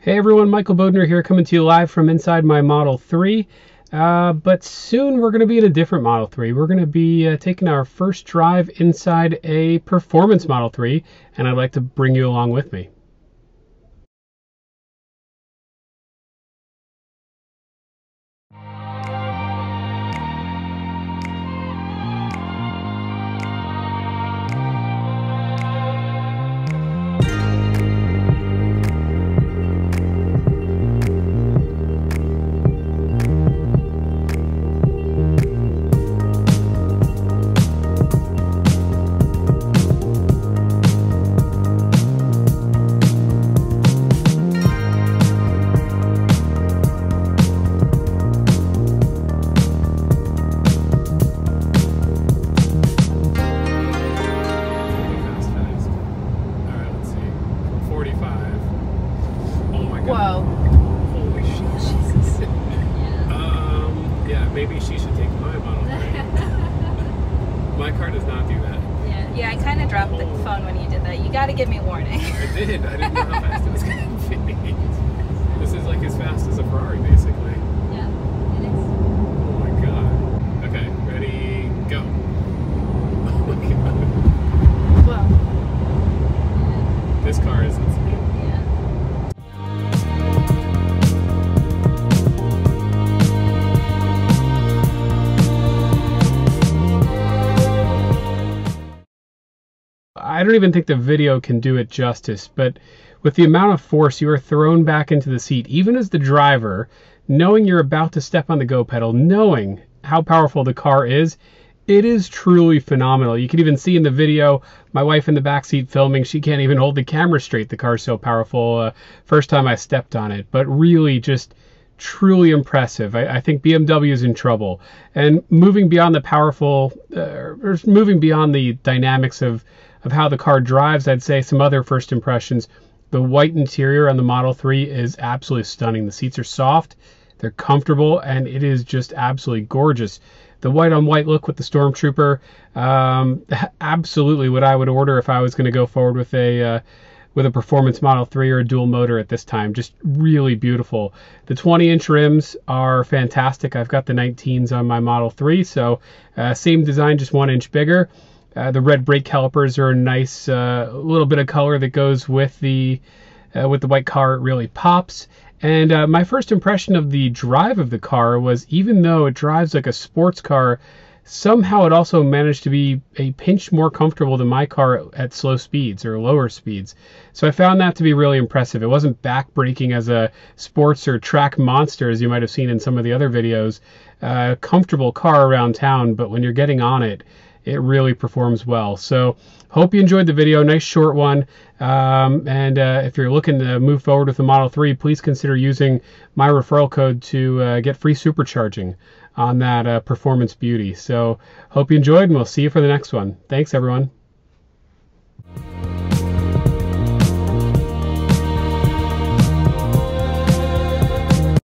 Hey everyone, Michael Bodner here, coming to you live from inside my Model 3. But soon we're going to be in a different Model 3. We're going to be taking our first drive inside a performance Model 3, and I'd like to bring you along with me. Whoa. Holy shit. Jesus. Yeah, maybe she should take my Model 3. My car does not do that. Yeah, I kind of dropped the phone when you did that. You got to give me warning. I did. I didn't know how fast it was going to be. This is like as fast as a Ferrari, basically. Yeah, it is. Oh my god. Okay, ready, go. Oh my god. Whoa. This car is insane. I don't even think the video can do it justice, but with the amount of force you are thrown back into the seat, even as the driver, knowing you're about to step on the go pedal, knowing how powerful the car is, it is truly phenomenal. You can even see in the video, my wife in the back seat filming, she can't even hold the camera straight. The car's so powerful. First time I stepped on it, but really just truly impressive. I think BMW is in trouble. And moving beyond the powerful, or moving beyond the dynamics of how the car drives, I'd say some other first impressions. The white interior on the Model 3 is absolutely stunning. The seats are soft, they're comfortable, and it is just absolutely gorgeous. The white on white look with the Stormtrooper, absolutely what I would order if I was going to go forward with a performance Model 3 or a dual motor at this time. Just really beautiful. The 20-inch rims are fantastic. I've got the 19s on my Model 3, so same design, just 1 inch bigger. The red brake calipers are a nice little bit of color that goes with the white car. It really pops. And my first impression of the drive of the car was, even though it drives like a sports car, somehow it also managed to be a pinch more comfortable than my car at slow speeds or lower speeds. So I found that to be really impressive. It wasn't back-breaking as a sports or track monster, as you might have seen in some of the other videos. Comfortable car around town, but when you're getting on it, it really performs well. So hope you enjoyed the video. Nice short one. If you're looking to move forward with the Model 3, please consider using my referral code to get free supercharging on that performance beauty. So hope you enjoyed, and we'll see you for the next one. Thanks, everyone.